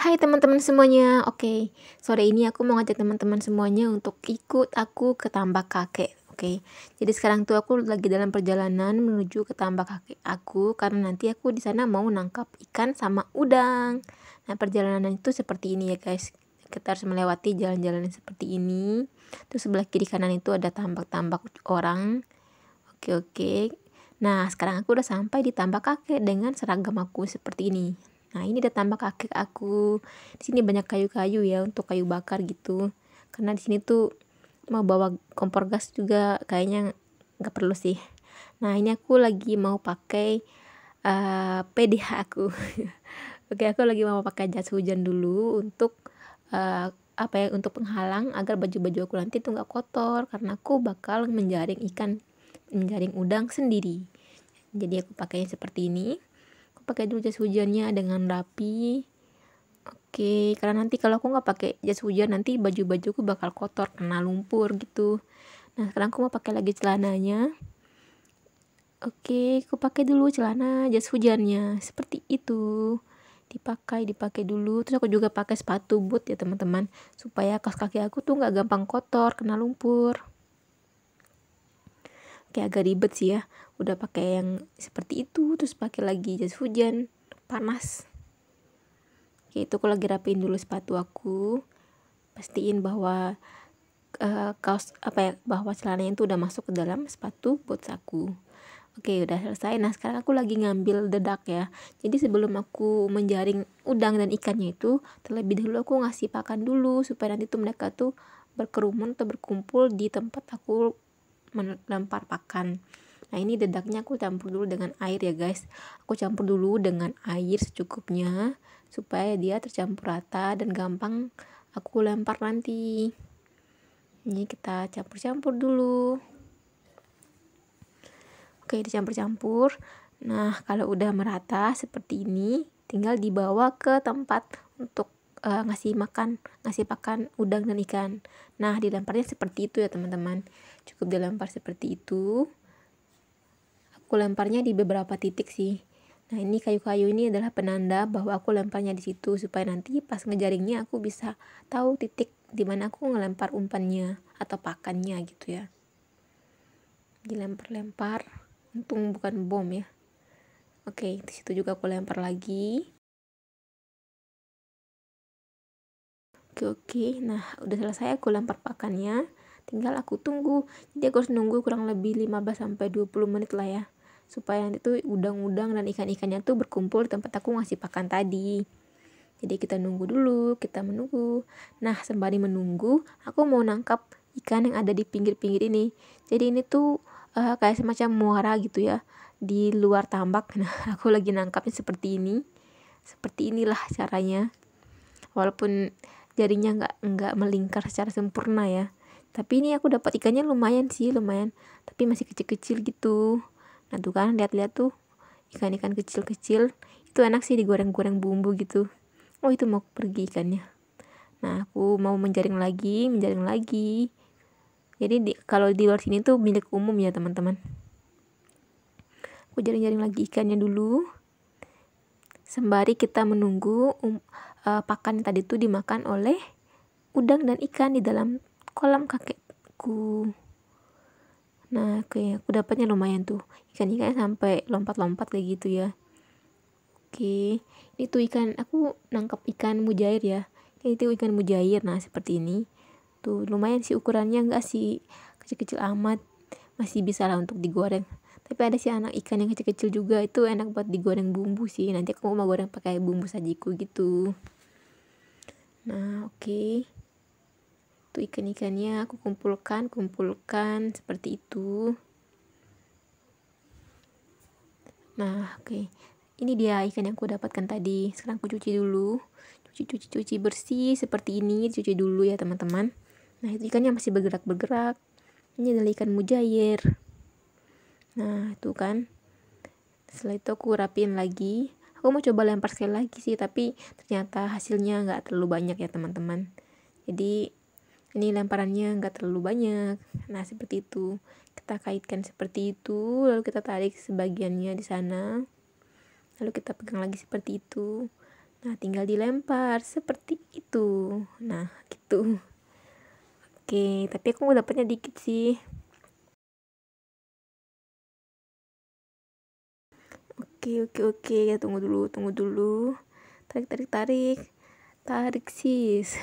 Hai teman-teman semuanya. Oke, sore ini aku mau ngajak teman-teman semuanya untuk ikut aku ke tambak kakek. Oke, jadi sekarang tuh aku lagi dalam perjalanan menuju ke tambak kakek aku karena nanti aku di sana mau nangkap ikan sama udang. Nah, perjalanan itu seperti ini ya guys. Kita harus melewati jalan-jalan seperti ini. Terus sebelah kiri kanan itu ada tambak-tambak orang. Oke. Nah, sekarang aku udah sampai di tambak kakek dengan seragam aku seperti ini. Nah, ini ada tambak kakek aku. Di sini banyak kayu-kayu ya untuk kayu bakar gitu. Karena di sini tuh mau bawa kompor gas juga kayaknya nggak perlu sih. Nah, ini aku lagi mau pakai PDH aku. Oke, aku lagi mau pakai jas hujan dulu untuk untuk penghalang agar baju-baju aku nanti tuh nggak kotor karena aku bakal menjaring udang sendiri. Jadi aku pakainya seperti ini. Aku pakai dulu jas hujannya dengan rapi. Oke, karena nanti kalau aku nggak pakai jas hujan nanti baju-bajuku bakal kotor kena lumpur gitu. Nah, sekarang aku mau pakai lagi celananya. Oke, aku pakai dulu celana jas hujannya seperti itu. Dipakai dulu. Terus aku juga pakai sepatu boot ya teman-teman, supaya kaos kaki aku tuh nggak gampang kotor kena lumpur. Kayak agak ribet sih ya, udah pakai yang seperti itu terus pakai lagi jas hujan panas. Oke, itu aku lagi rapiin dulu sepatu aku, pastiin bahwa bahwa celananya itu udah masuk ke dalam sepatu boots aku. Oke, udah selesai. Nah, sekarang aku lagi ngambil dedak ya. Jadi sebelum aku menjaring udang dan ikannya itu, terlebih dahulu aku ngasih pakan dulu supaya nanti tuh mereka tuh berkerumun atau berkumpul di tempat aku melempar pakan. Nah, ini dedaknya aku campur dulu dengan air ya guys. Aku campur dulu dengan air secukupnya supaya dia tercampur rata dan gampang aku lempar nanti. Ini kita campur-campur dulu. Oke, dicampur-campur. Nah, kalau udah merata seperti ini, tinggal dibawa ke tempat untuk ngasih pakan udang dan ikan. Nah, dilemparnya seperti itu ya teman-teman. Cukup dilempar seperti itu. Aku lemparnya di beberapa titik sih. Nah, ini kayu-kayu ini adalah penanda bahwa aku lemparnya di situ supaya nanti pas ngejaringnya aku bisa tahu titik di mana aku ngelempar umpannya atau pakannya gitu ya. Dilempar-lempar. Untung bukan bom ya. Oke, di situ juga aku lempar lagi. Oke. Nah, udah selesai aku lempar pakannya. Tinggal aku tunggu. Jadi aku harus nunggu kurang lebih 15-20 menit lah ya. Supaya nanti tuh udang-udang dan ikan-ikannya tuh berkumpul di tempat aku ngasih pakan tadi. Jadi kita nunggu dulu, kita menunggu. Nah, sembari menunggu, aku mau nangkap ikan yang ada di pinggir-pinggir ini. Jadi ini tuh kayak semacam muara gitu ya, di luar tambak. Nah, aku lagi nangkapnya seperti ini. Seperti inilah caranya. Walaupun jaringnya nggak melingkar secara sempurna ya. Tapi ini aku dapat ikannya lumayan sih, lumayan. Tapi masih kecil-kecil gitu. Nah, tuh kan lihat-lihat tuh ikan-ikan kecil-kecil. Itu enak sih digoreng-goreng bumbu gitu. Oh, itu mau pergi ikannya. Nah, aku mau menjaring lagi. Jadi kalau di luar sini tuh milik umum ya teman-teman. Aku jaring-jaring lagi ikannya dulu. Sembari kita menunggu pakan tadi tuh dimakan oleh udang dan ikan di dalam kolam kakekku. Nah, kayak aku dapatnya lumayan tuh. Ikan-ikannya sampai lompat-lompat kayak gitu ya. Oke, ini tuh aku nangkap ikan mujair ya. Ini tuh ikan mujair, nah seperti ini. Tuh lumayan sih ukurannya, enggak sih kecil-kecil amat. Masih bisa lah untuk digoreng. Tapi ada sih anak ikan yang kecil-kecil juga, itu enak buat digoreng bumbu sih. Nanti aku mau goreng pakai bumbu sajiku gitu. Nah, oke. Tuh ikan-ikannya aku kumpulkan seperti itu. Nah, oke. Ini dia ikan yang aku dapatkan tadi. Sekarang aku cuci dulu. Cuci bersih seperti ini. Cuci dulu ya teman-teman. Nah, itu ikannya masih bergerak-bergerak. Ini adalah ikan mujair. Nah, itu kan. Setelah itu aku rapiin lagi. Aku mau coba lempar sekali lagi sih, tapi ternyata hasilnya nggak terlalu banyak ya teman-teman. Jadi ini lemparannya nggak terlalu banyak. Nah, seperti itu. Kita kaitkan seperti itu, lalu kita tarik sebagiannya di sana. Lalu kita pegang lagi seperti itu. Nah, tinggal dilempar seperti itu. Nah, gitu. Oke, tapi aku dapatnya dikit sih. Oke. Ya, tunggu dulu. Tarik sis.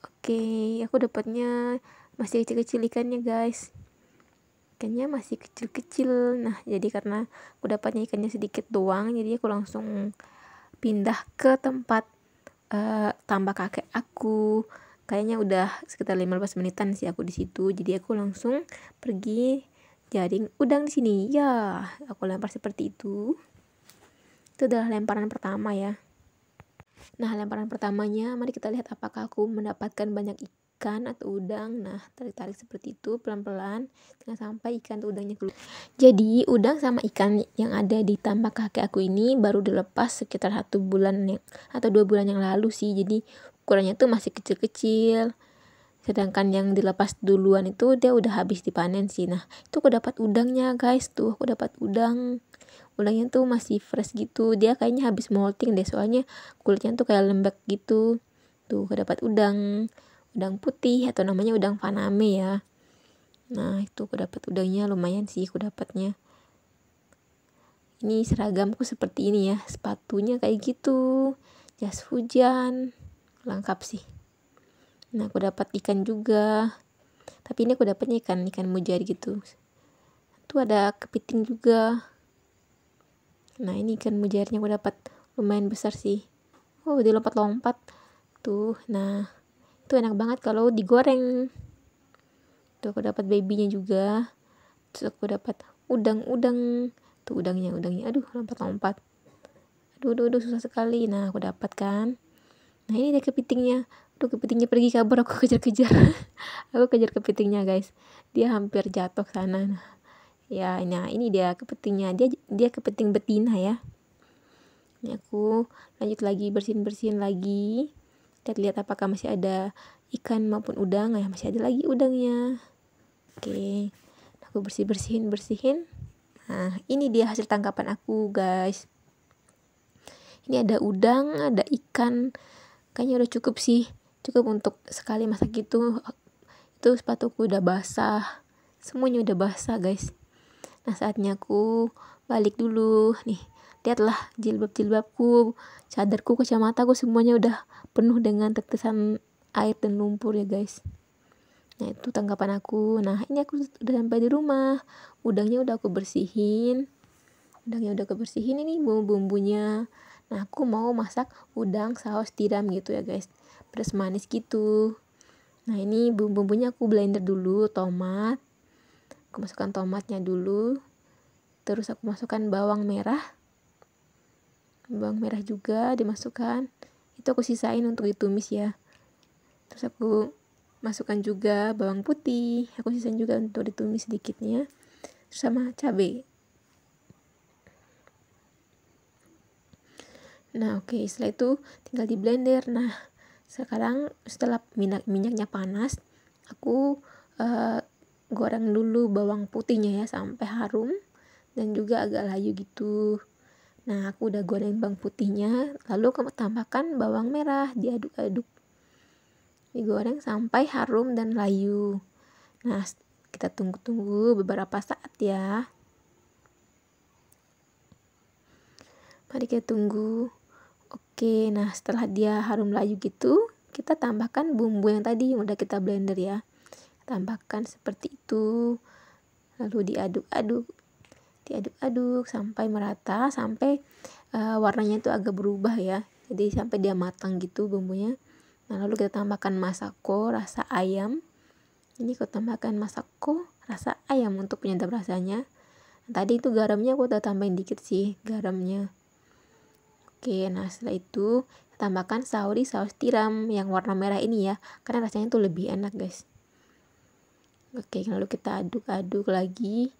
Oke, aku dapatnya masih kecil-kecil ikannya guys. Ikannya masih kecil-kecil. Nah, jadi karena aku dapatnya ikannya sedikit doang, jadi aku langsung pindah ke tempat tambak kakek aku. Kayaknya udah sekitar 15 menitan sih aku di situ. Jadi aku langsung pergi jaring udang di sini. Ya, aku lempar seperti itu. Itu adalah lemparan pertama ya. Nah, lemparan pertamanya, mari kita lihat apakah aku mendapatkan banyak ikan atau udang. Nah, tarik-tarik seperti itu pelan-pelan, jangan sampai ikan atau udangnya keluar. Jadi, udang sama ikan yang ada di tambak kakek aku ini baru dilepas sekitar 1 bulan atau 2 bulan yang lalu sih. Jadi, ukurannya tuh masih kecil-kecil. Sedangkan yang dilepas duluan itu dia udah habis dipanen sih. Nah, itu aku dapat udangnya guys. Tuh, aku dapat udangnya tuh masih fresh gitu. Dia kayaknya habis molting deh, soalnya kulitnya tuh kayak lembek gitu. Tuh, aku dapat udang putih atau namanya udang faname ya. Nah, itu aku dapat udangnya lumayan sih aku dapatnya. Ini seragamku seperti ini ya, sepatunya kayak gitu, jas hujan, lengkap sih. Nah, aku dapat ikan juga, tapi ini aku dapatnya ikan mujair gitu. Tuh ada kepiting juga. Nah, ini ikan mujairnya aku dapat lumayan besar sih. Oh, dia lompat-lompat tuh. Nah, itu enak banget kalau digoreng. Tuh aku dapat babynya juga. Terus aku dapat udang. Tuh udangnya. Aduh, lompat-lompat. Aduh, susah sekali. Nah, aku dapat kan. Nah, ini dia kepitingnya. Aduh, kepitingnya pergi kabur, aku kejar-kejar. Aku kejar kepitingnya, guys. Dia hampir jatuh sana. Nah, ya, nah ini dia kepitingnya. Dia kepiting betina ya. Ini aku lanjut lagi bersihin lagi. Kita lihat apakah masih ada ikan maupun udang. Ya, masih ada lagi udangnya. Oke, aku bersihin. Nah, ini dia hasil tangkapan aku guys. Ini ada udang, ada ikan. Kayaknya udah cukup sih. Cukup untuk sekali masak gitu. Itu sepatuku udah basah. Semuanya udah basah guys. Nah, saatnya aku balik dulu. Nih, lihatlah jilbabku, cadarku, kacamataku semuanya udah penuh dengan tetesan air dan lumpur ya guys. Nah, itu tanggapan aku. Nah, ini aku udah sampai di rumah. Udangnya udah aku bersihin. Ini bumbu-bumbunya. Nah, aku mau masak udang saus tiram gitu ya guys. Pedas manis gitu. Nah, ini bumbu-bumbunya aku blender dulu. Tomat. Aku masukkan tomatnya dulu. Terus aku masukkan bawang merah juga dimasukkan. Itu aku sisain untuk ditumis ya. Terus aku masukkan juga bawang putih, aku sisain juga untuk ditumis sedikitnya, sama cabai. Nah, oke, setelah itu tinggal di blender. Nah, sekarang setelah minyaknya panas, aku goreng dulu bawang putihnya ya sampai harum dan juga agak layu gitu. Nah, aku udah goreng bawang putihnya, lalu aku tambahkan bawang merah, diaduk-aduk. Digoreng sampai harum dan layu. Nah, kita tunggu beberapa saat ya. Mari kita tunggu. Oke, nah setelah dia harum layu gitu, kita tambahkan bumbu yang tadi yang udah kita blender ya. Tambahkan seperti itu. Lalu diaduk sampai merata, sampai warnanya itu agak berubah ya. Jadi sampai dia matang gitu bumbunya. Nah, lalu kita tambahkan masako rasa ayam. Ini aku tambahkan masako rasa ayam untuk penyedap rasanya. Tadi itu garamnya aku udah tambahin dikit sih garamnya. Oke, nah setelah itu tambahkan saus tiram yang warna merah ini ya, karena rasanya tuh lebih enak guys. Oke, lalu kita aduk-aduk lagi,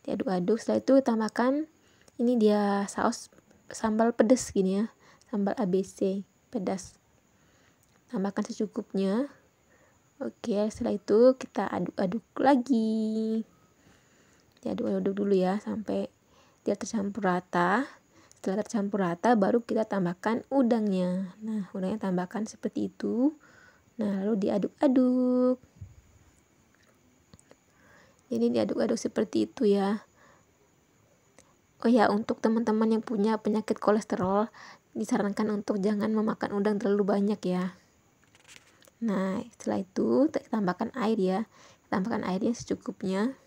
diaduk-aduk. Setelah itu tambahkan ini dia saus sambal pedas gini ya, sambal ABC pedas. Tambahkan secukupnya. Oke, setelah itu kita aduk-aduk lagi. Diaduk-aduk dulu ya sampai dia tercampur rata. Setelah tercampur rata baru kita tambahkan udangnya. Nah, udangnya tambahkan seperti itu. Nah, lalu diaduk-aduk. Jadi diaduk-aduk seperti itu ya. Oh ya, untuk teman-teman yang punya penyakit kolesterol, disarankan untuk jangan memakan udang terlalu banyak ya. Nah, setelah itu tambahkan air ya. Tambahkan airnya secukupnya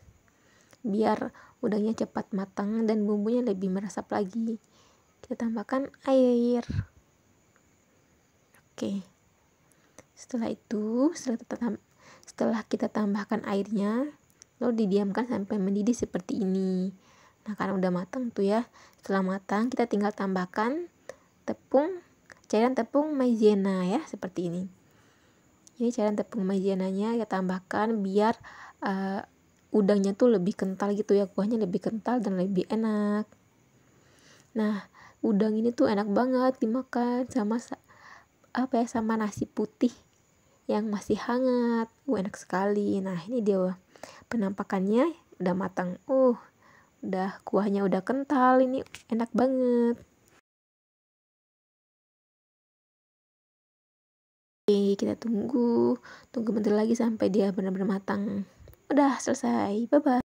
biar udangnya cepat matang dan bumbunya lebih meresap lagi. Kita tambahkan air. Oke. Setelah itu, setelah kita tambahkan airnya, lalu didiamkan sampai mendidih seperti ini. Nah, karena udah matang tuh ya. Setelah matang, kita tinggal tambahkan cairan tepung maizena ya, seperti ini. Ini cairan tepung maizenanya ya tambahkan biar udangnya tuh lebih kental gitu ya, kuahnya lebih kental dan lebih enak. Nah, udang ini tuh enak banget dimakan sama sama nasi putih yang masih hangat. Enak sekali. Nah, ini dia penampakannya udah matang. Udah kuahnya udah kental, ini enak banget. Oke, kita tunggu bentar lagi sampai dia benar-benar matang. Udah selesai. Bye bye.